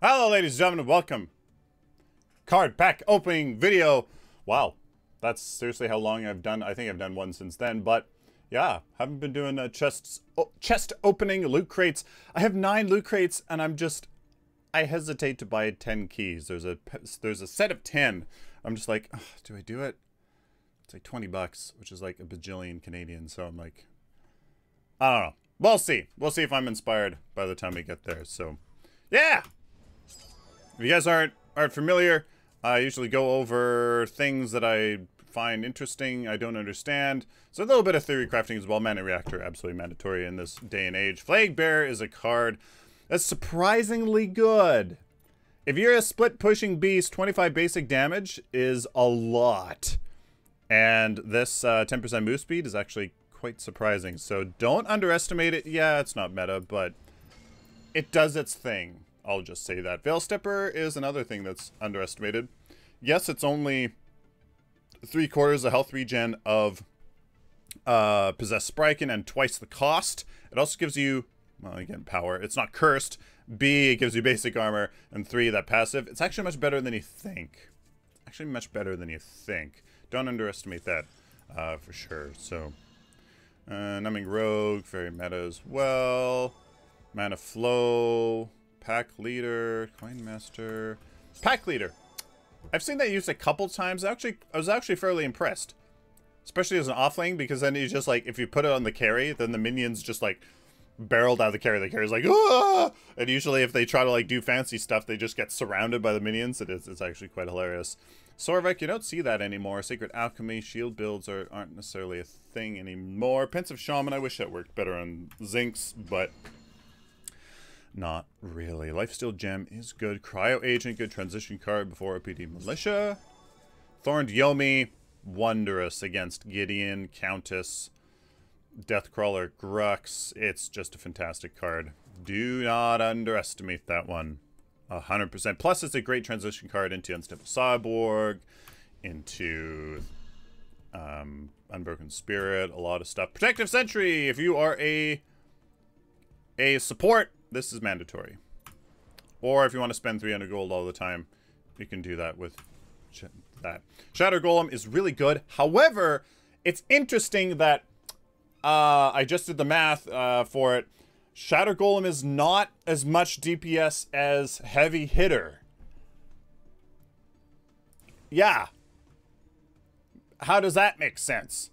Hello, ladies and gentlemen, welcome. Card pack opening video. Wow, that's seriously how long I've done. I think I've done one since then, but yeah, haven't been doing chest opening loot crates. I have 9 loot crates, and I hesitate to buy 10 keys. There's a set of 10. I'm just like, ugh, do I do it? It's like 20 bucks, which is like a bajillion Canadian. So I'm like, I don't know. We'll see. We'll see if I'm inspired by the time we get there. So, yeah. If you guys aren't familiar, I usually go over things that I find interesting, I don't understand. So a little bit of theory crafting as well. Mana Reactor, absolutely mandatory in this day and age. Flag Bearer is a card that's surprisingly good. If you're a split pushing beast, 25 basic damage is a lot. And this 10% move speed is actually quite surprising. So don't underestimate it. Yeah, it's not meta, but it does its thing. I'll just say that. Veil Stepper is another thing that's underestimated. Yes, it's only 3/4 the health regen of Possessed Spriken and twice the cost. It also gives you, well, again, power. It's not cursed. B, it gives you basic armor. And 3, that passive. It's actually much better than you think. Actually much better than you think. Don't underestimate that for sure. So, Numbing Rogue, very meta as well. Mana Flow. Pack Leader, Coin Master, Pack Leader. I've seen that used a couple times. I was actually fairly impressed, especially as an offlane, because then you just like, if you put it on the carry, then the minions just like barreled out of the carry. The carry's like, ah! And usually if they try to like do fancy stuff, they just get surrounded by the minions. It's actually quite hilarious. Sorvek, you don't see that anymore. Sacred Alchemy, shield builds aren't necessarily a thing anymore. Pensive Shaman, I wish that worked better on Zinks, but not really. Lifesteal Gem is good. Cryo Agent, good transition card before OPD Militia. Thorned Yomi, wondrous against Gideon, Countess, Deathcrawler, Grux. It's just a fantastic card. Do not underestimate that one. 100%. Plus, it's a great transition card into Unstable Cyborg, into Unbroken Spirit, a lot of stuff. Protective Sentry, if you are a support, this is mandatory. Or if you want to spend 300 gold all the time, you can do that with that. Shatter Golem is really good. However, it's interesting that I just did the math for it. Shatter Golem is not as much DPS as Heavy Hitter. Yeah. How does that make sense?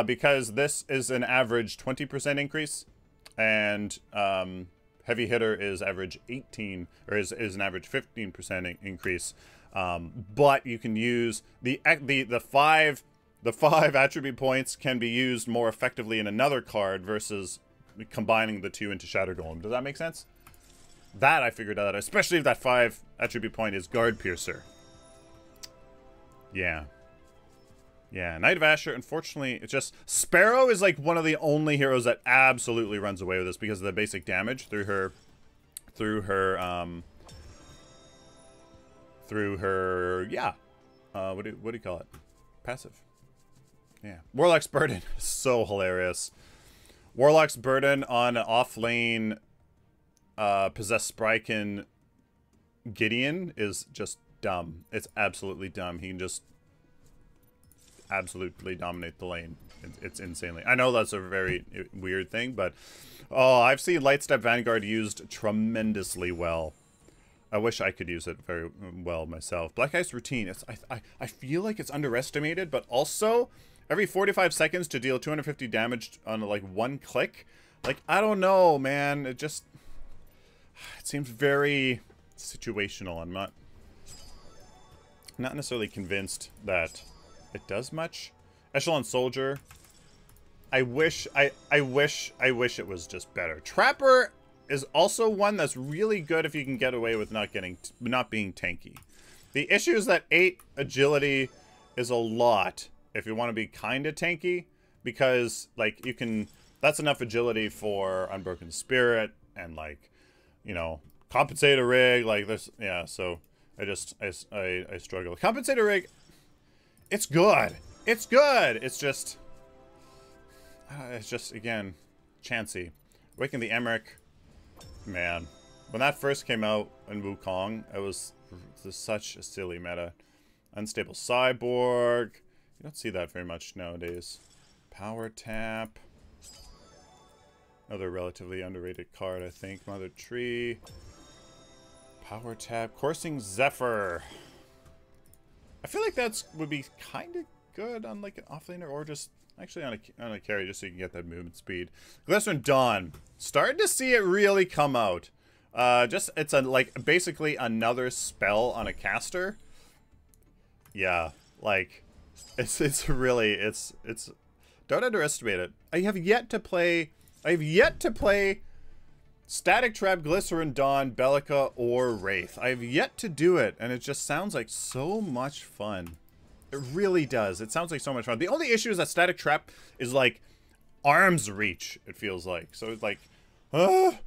Because this is an average 20% increase, and Heavy Hitter is average 18, or is an average 15% increase. But you can use the 5 attribute points can be used more effectively in another card versus combining the 2 into Shatter Golem. Does that make sense? That I figured out, especially if that 5 attribute point is Guard Piercer. Yeah. Yeah, Knight of Asher, unfortunately, it's just... Sparrow is like one of the only heroes that absolutely runs away with this because of the basic damage through her, yeah. What do you call it? Passive. Yeah. Warlock's Burden is so hilarious. Warlock's Burden on an off-lane Possessed Spriken Gideon is just dumb. It's absolutely dumb. He can just absolutely dominate the lane. It's insanely. I know that's a very weird thing, but oh, I've seen Lightstep Vanguard used tremendously well. I wish I could use it very well myself. Black Ice Routine. I feel like it's underestimated, but also every 45 seconds to deal 250 damage on like 1 click. Like, I don't know, man. It seems very situational. I'm not necessarily convinced that it does much. Echelon Soldier. I wish it was just better. Trapper is also one that's really good if you can get away with not being tanky. The issue is that 8 agility is a lot if you want to be kind of tanky, because like you can, that's enough agility for Unbroken Spirit and like, you know, Compensator Rig like this. Yeah, so I struggle. Compensator Rig, it's good. It's good. It's just again, chancy. Waking the Emmerich, man. When that first came out in Wukong, it was such a silly meta. Unstable Cyborg. You don't see that very much nowadays. Power Tap. Another relatively underrated card, I think. Mother Tree. Power Tap. Coursing Zephyr. I feel like that's would be kind of good on like an offlaner or just actually on a carry just so you can get that movement speed. Glycerin Dawn. Starting to see it really come out. It's like basically another spell on a caster. Yeah, like it's really don't underestimate it. I have yet to play Static Trap, Glycerin Dawn, Bellica, or Wraith. I have yet to do it, and it just sounds like so much fun. It really does. It sounds like so much fun. The only issue is that Static Trap is like arm's reach, it feels like. So it's like, you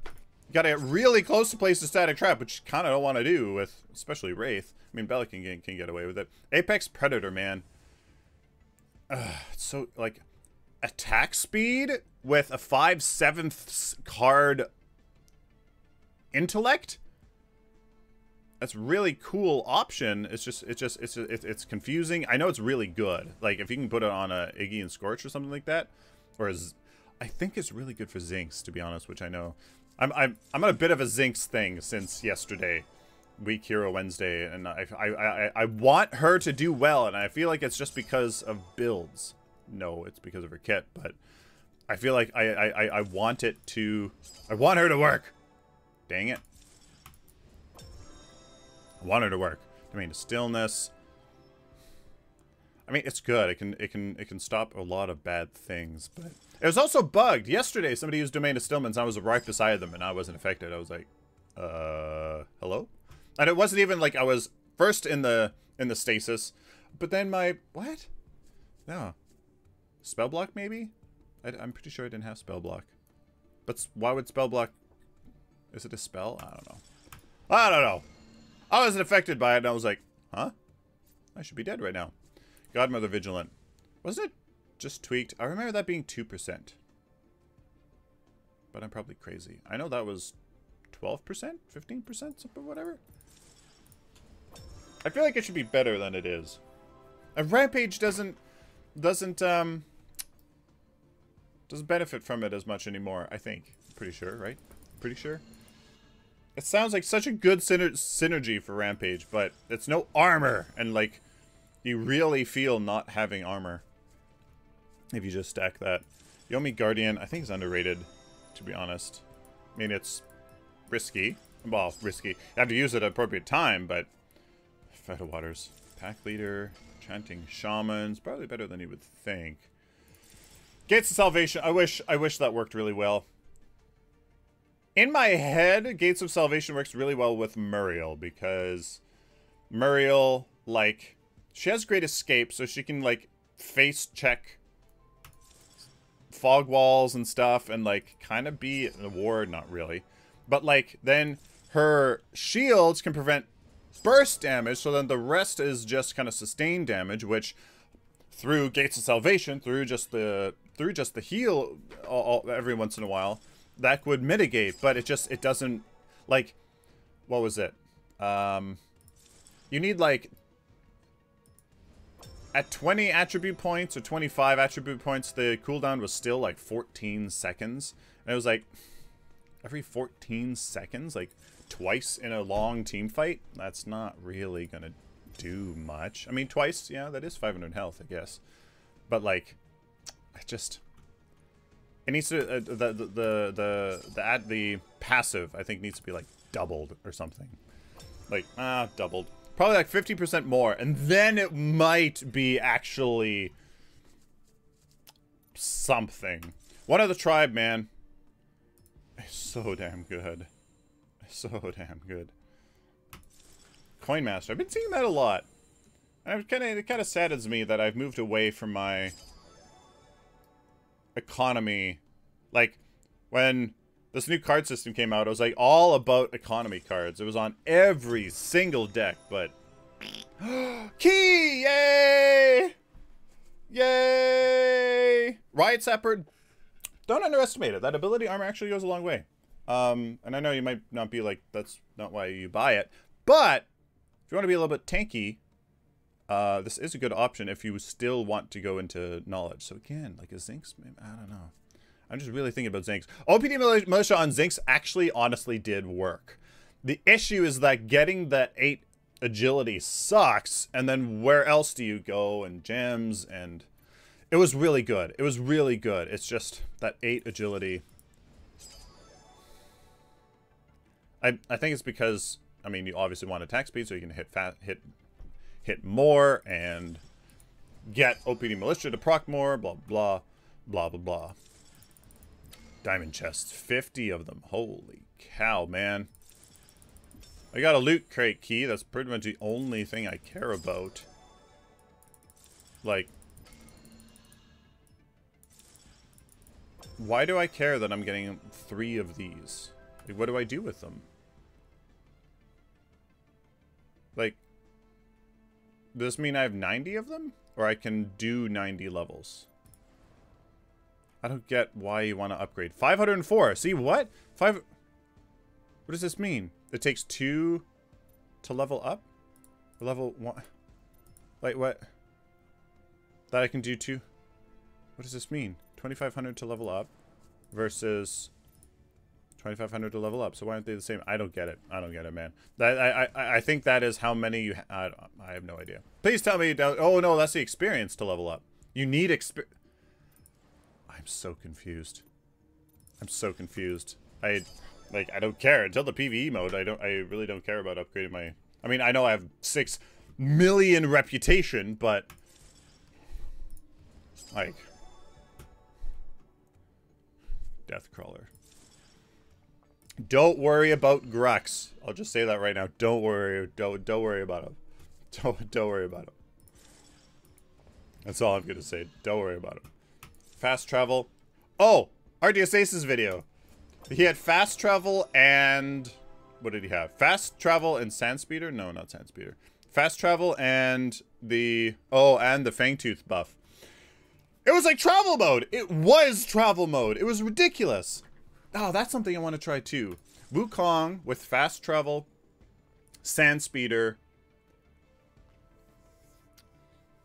gotta get really close to place the Static Trap, which you kind of don't want to do with, especially Wraith. I mean, Bellica can get away with it. Apex Predator, man. So, like, attack speed with a 5/7 card intellect. That's really cool option. It's confusing. I know it's really good. Like if you can put it on a Iggy and Scorch or something like that, or I think it's really good for Zinx, to be honest. Which I know, I'm on a bit of a Zinx thing since yesterday, Weak Hero Wednesday, and I want her to do well, and I feel like it's just because of builds. No, it's because of her kit, but I feel like I want her to work. Dang it. I want her to work. Domain to Stillness. I mean, it's good. It can stop a lot of bad things, but it was also bugged. Yesterday, somebody used Domain to Stillness, and I was right beside them, and I wasn't affected. I was like, hello? And it wasn't even like I was first in the stasis, but then what? No. Spell block, maybe? I'm pretty sure I didn't have spell block. But why would spell block... Is it a spell? I don't know. I wasn't affected by it, and I was like, huh? I should be dead right now. Godmother Vigilant. Wasn't it just tweaked? I remember that being 2%. But I'm probably crazy. I know that was 12%? 15%? Something, whatever. I feel like it should be better than it is. And Rampage doesn't benefit from it as much anymore, I think. Pretty sure, right? Pretty sure. It sounds like such a good synergy for Rampage, but it's no armor, and like you really feel not having armor if you just stack that. Yomi Guardian, I think is underrated, to be honest. I mean, it's risky. Well, risky. You have to use it at appropriate time, but Vital Waters, Pack Leader, Chanting Shamans, probably better than you would think. Gates of Salvation. I wish that worked really well. In my head, Gates of Salvation works really well with Muriel, because Muriel, like, she has great escape, so she can, like, face check fog walls and stuff, and, like, kind of be a ward, not really. But, like, then her shields can prevent burst damage, so then the rest is just kind of sustained damage, which, through Gates of Salvation, through just the heal every once in a while, that would mitigate, but it doesn't, like, what was it? You need, like, at 20 attribute points or 25 attribute points, the cooldown was still, like, 14 seconds. And it was, like, every 14 seconds, like, twice in a long team fight? That's not really gonna do much. I mean, twice, yeah, that is 500 health, I guess. But, like, it needs to the passive, I think, needs to be like doubled or something. Like doubled, probably like 50% more, and then it might be actually something. One of the tribe, man, is so damn good, so damn good. Coin Master, I've been seeing that a lot. And it kind of saddens me that I've moved away from my economy. Like, when this new card system came out, it was like all about economy cards. It was on every single deck, but Key! Yay! Yay! Riot Sapper, don't underestimate it. That ability armor actually goes a long way. And I know you might not be like, that's not why you buy it, but if you want to be a little bit tanky, this is a good option if you still want to go into knowledge. So again, like a Zinx, I don't know. I'm just really thinking about Zinx. OPD Militia on Zinx actually honestly did work. The issue is that getting that 8 agility sucks, and then where else do you go? And gems, and it was really good. It was really good. It's just that 8 agility. I think it's because, I mean, you obviously want attack speed so you can hit more and get OPD Militia to proc more, blah, blah, blah, blah, blah. Diamond chests, 50 of them. Holy cow, man. I got a loot crate key. That's pretty much the only thing I care about. Like, why do I care that I'm getting 3 of these? Like, what do I do with them? Like, does this mean I have 90 of them? Or I can do 90 levels? I don't get why you want to upgrade. 504. See, what? What does this mean? It takes 2 to level up? Level 1? Like, what? That I can do 2? What does this mean? 2,500 to level up versus 2,500 to level up. So why aren't they the same? I don't get it. I don't get it, man. I think that is how many you I have no idea. Please tell me. Oh, no, that's the experience to level up. You need experience. I'm so confused. I'm so confused. I don't care until the PvE mode. I really don't care about upgrading my. I mean, I know I have 6 million reputation, but like Deathcrawler. Don't worry about Grux. I'll just say that right now. Don't worry. Don't worry about him. Don't worry about him. That's all I'm gonna say. Don't worry about him. Fast travel. Oh, RDS Ace's video. He had fast travel and what did he have? Fast travel and sand speeder? No, not sand speeder. Fast travel and the and the Fangtooth buff. It was like travel mode. It was travel mode. It was ridiculous. Oh, that's something I want to try too. Wukong with fast travel, sand speeder,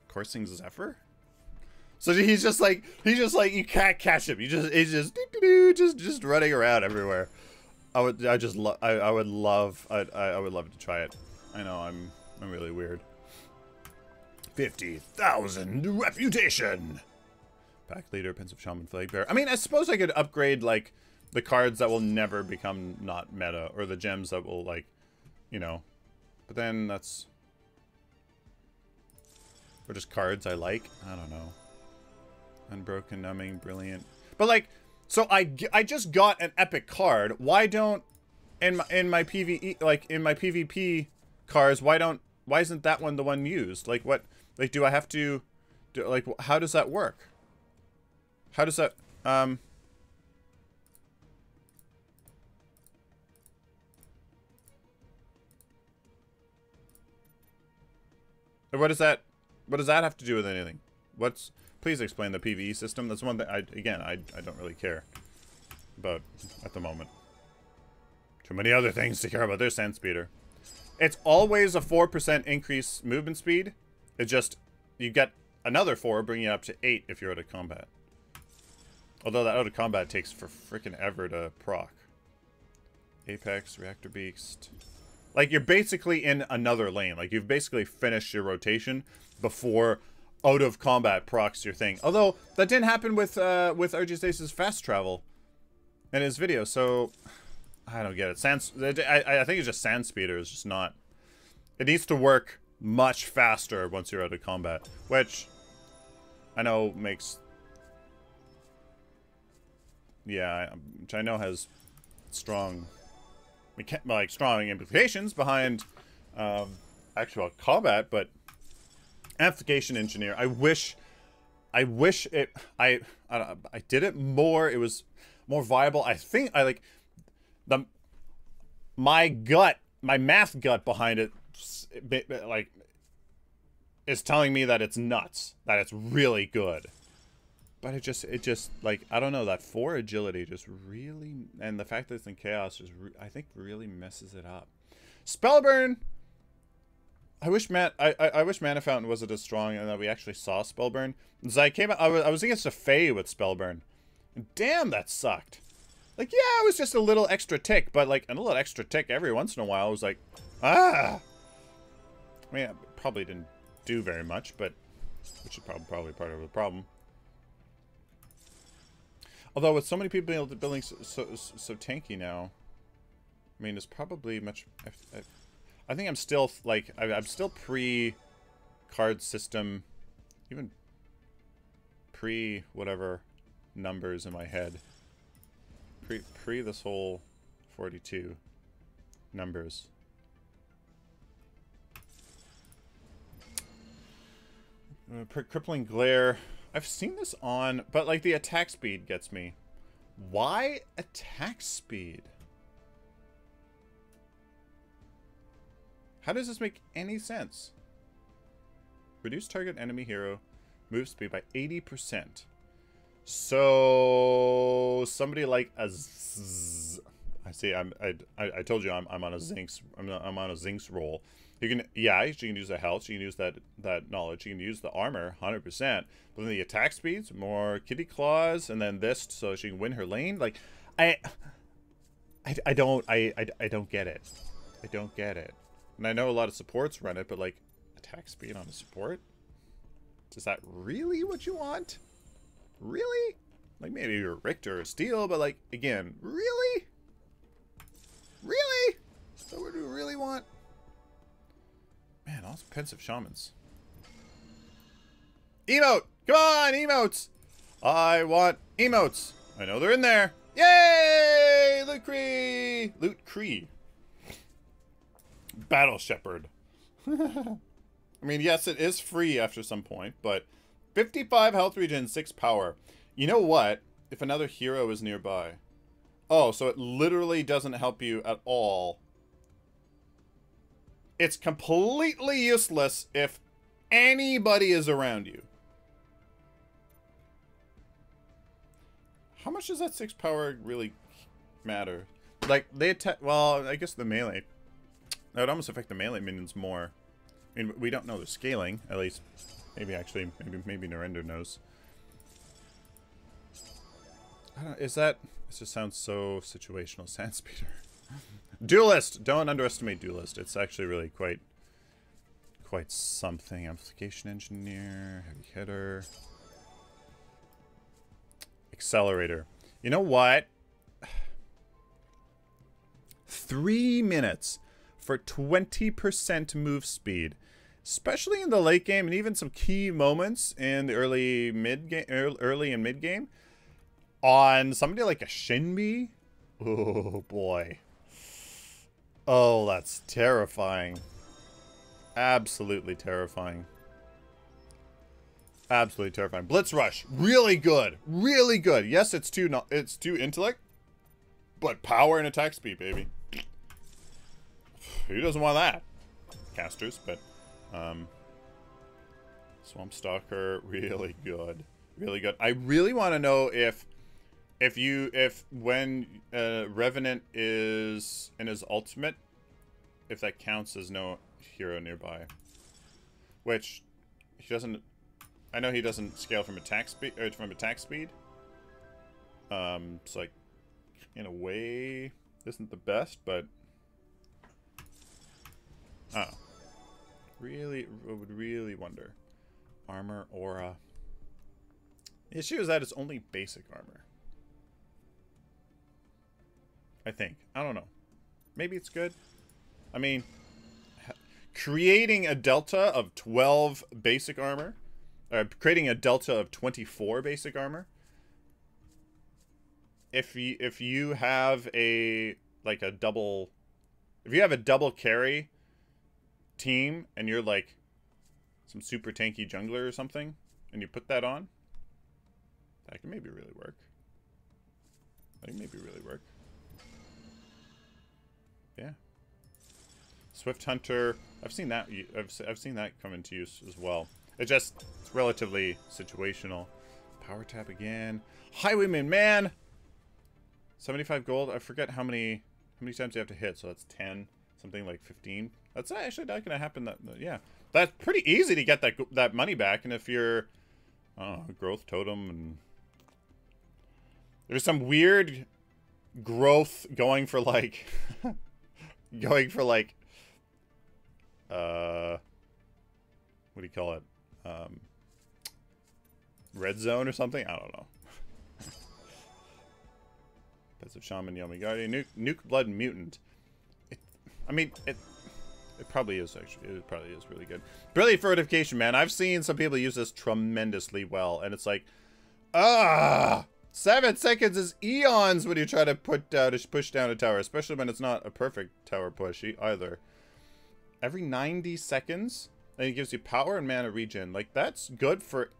coursing Zephyr. So he's just like you can't catch him. He's just running around everywhere. I would love to try it. I know I'm really weird. 50,000 reputation. Pack leader, pensive shaman, flag bearer. I mean, I suppose I could upgrade like the cards that will never become not meta, or the gems that will like, you know. But then that's, or just cards I like. I don't know. Unbroken, numbing, brilliant. But like, so I just got an epic card. Why don't in my PvE, like in my PvP cards, why isn't that one the one used? Like what? Like do I have to like how does that work? How does that what does that have to do with anything? Please explain the PvE system. That's one thing I don't really care about at the moment. Too many other things to care about. There's sand speeder. It's always a 4% increase movement speed. It's just you get another 4, bringing you up to 8 if you're out of combat. Although that out of combat takes for freaking ever to proc. Apex, Reactor Beast. Like you're basically in another lane. Like you've basically finished your rotation before out of combat procs your thing. Although that didn't happen with RGS Ace's fast travel in his video, so I don't get it. I think it's just sand speeder is just not. It needs to work much faster once you're out of combat, which I know makes. Yeah, which I know has strong implications behind actual combat, but amplification engineer. I wish I did it more. It was more viable. I think my math gut behind it, like, is telling me that it's nuts. That it's really good. But it just like, I don't know, that 4 agility just really, and the fact that it's in chaos just I think really messes it up. Spellburn. I wish I wish Mana Fountain wasn't as strong and that we actually saw Spellburn. As I came out, I was against a Fae with Spellburn. And damn, that sucked. Like, yeah, it was just a little extra tick, but like a little extra tick every once in a while. I was like, ah. I mean, it probably didn't do very much, but which is probably part of the problem. Although with so many people building so tanky now, I mean, it's probably much. I think I'm still like I'm still pre-card system, even pre whatever numbers in my head. Pre this whole 42 numbers. Crippling glare. I've seen this on, but like the attack speed gets me. Why attack speed? How does this make any sense? Reduce target enemy hero move speed by 80%. So somebody like a I see. I told you I'm on a Zinx. I'm on a Zinx roll. You can, yeah, you can use the health, you can use that knowledge, you can use the armor 100%. But then the attack speeds, more kitty claws, and then this so she can win her lane. Like, I don't get it. I don't get it. And I know a lot of supports run it, but like, attack speed on a support? Is that really what you want? Really? Like, maybe you're a Richter or Steel, but like, again, really? Really? Is that what you really want? Man, all those pensive shamans. Emote! Come on, emotes! I want emotes. I know they're in there. Yay! Loot Cree! Loot Cree. Battle Shepherd. I mean, yes, it is free after some point, but 55 health regen, 6 power. You know what? If another hero is nearby. Oh, so it literally doesn't help you at all. It's completely useless if anybody is around you. How much does that 6 power really matter? Like, they attack... Well, I guess the melee... That would almost affect the melee minions more. I mean, we don't know the scaling, at least. Maybe, actually, maybe Narendra knows. I don't... Is that... This just sounds so situational. Sandspeeder. Duelist! Don't underestimate Duelist. It's actually really quite something. Amplification Engineer, Heavy Hitter. Accelerator. You know what? 3 minutes for 20% move speed. Especially in the late game and even some key moments in the early and mid game. On somebody like a Shinbi? Oh boy. Oh, that's terrifying. Absolutely terrifying. Absolutely terrifying. Blitz Rush, really good. Really good. Yes, it's too intellect, but power and attack speed, baby. Who doesn't want that? Casters, but Swamp Stalker, really good. Really good. I really want to know if when Revenant is in his ultimate, if that counts as no hero nearby. Which he doesn't. I know he doesn't scale from attack speed. So like, in a way, isn't the best, but oh, really, I would really wonder. Armor, aura. The issue is that it's only basic armor. I think. I don't know. Maybe it's good. I mean, creating a delta of 12 basic armor, creating a delta of 24 basic armor. If you have a double carry team and you're like some super tanky jungler or something, and you put that on, that can maybe really work. Yeah. Swift Hunter, I've seen that. I've seen that come into use as well. It's relatively situational. Power tap again. Highwayman, man! 75 gold. I forget how many times you have to hit, so that's 10. Something like 15. That's actually not going to happen. Yeah. That's pretty easy to get that money back, and if you're... I don't know, growth totem, and... There's some weird growth going for, like... going for, like... What do you call it? Red zone or something? I don't know. Best of Shaman, Yomi Guardian, Nuke Blood Mutant. It probably is, actually. It probably is really good. Brilliant fortification, man. I've seen some people use this tremendously well, and it's like, 7 seconds is eons when you try to push down a tower, especially when it's not a perfect tower push either. Every 90 seconds, and it gives you power and mana regen. Like, that's good for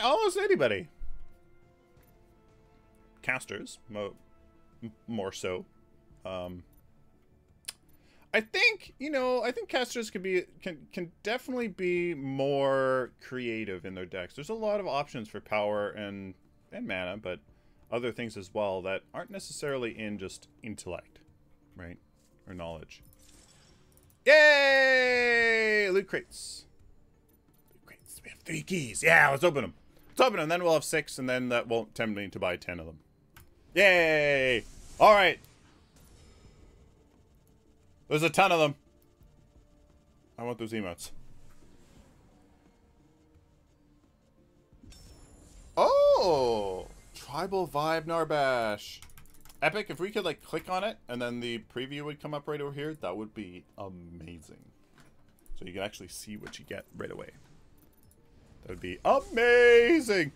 almost anybody. Casters, more so. I think, I think casters can definitely be more creative in their decks. There's a lot of options for power and mana, but other things as well that aren't necessarily in just intellect, right? Or knowledge. Yay! Loot crates. Loot crates. We have 3 keys. Yeah, let's open them. Let's open them, then we'll have 6, and then that won't tempt me to buy 10 of them. Yay! Alright. There's a ton of them. I want those emotes. Oh! Tribal Vibe Narbash. Epic, if we could, like, click on it, and then the preview would come up right over here, that would be amazing. So you can actually see what you get right away. That would be amazing!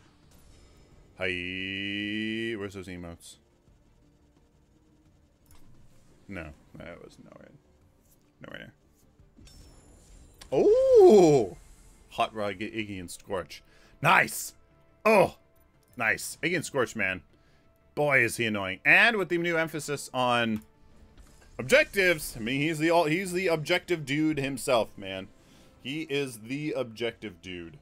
Hi, where's those emotes? No, that was nowhere near. Oh! Hot Rod, Iggy, and Scorch. Nice! Oh! Nice. Iggy and Scorch, man. Boy, is he annoying. And with the new emphasis on objectives, I mean, he's the objective dude himself, man. He is the objective dude.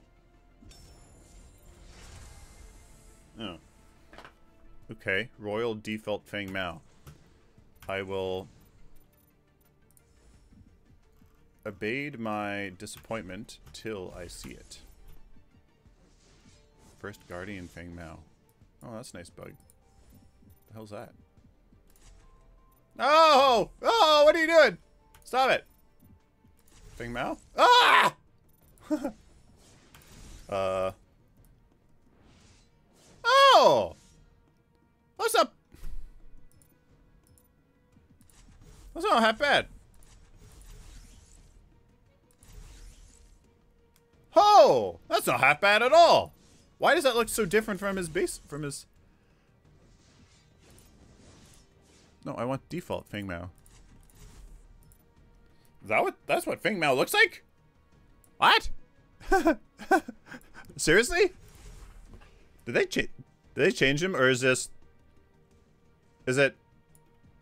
Oh. Okay. Royal Default Feng Mao. I will abate my disappointment till I see it. First Guardian Feng Mao. Oh, that's a nice bug. The hell's that? Oh! Oh, what are you doing? Stop it. Feng Mao? Ah! Oh! What's up? That's not half bad. Oh! That's not half bad at all. Why does that look so different from his base, No, I want default Feng Mao. That's what Feng Mao looks like? What? Seriously? Did they change him, or is it,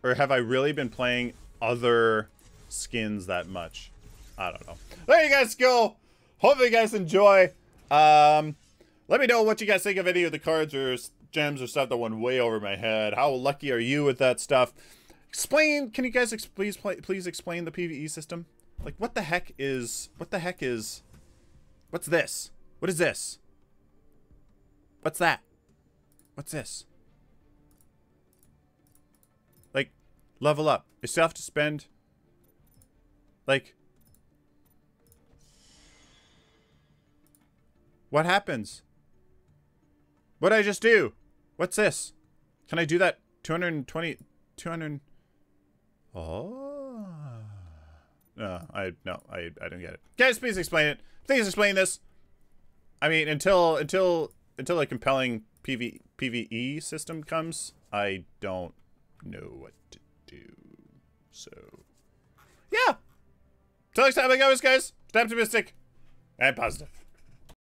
or have I really been playing other skins that much? I don't know. There you guys go. Hopefully you guys enjoy. Let me know what you guys think of any of the cards or gems or stuff that went way over my head. How lucky are you with that stuff? Can you guys please explain the PvE system? Like, what the heck is, what's this? What is this? What's that? What's this? Like, level up. You still have to spend, like, what happens? What'd I just do? What's this? Can I do that? 200. Oh. No, I don't get it. Guys, please explain it. Please explain this. I mean, until a compelling PvE system comes, I don't know what to do. So, yeah. Till next time, like always, guys, stay optimistic and positive.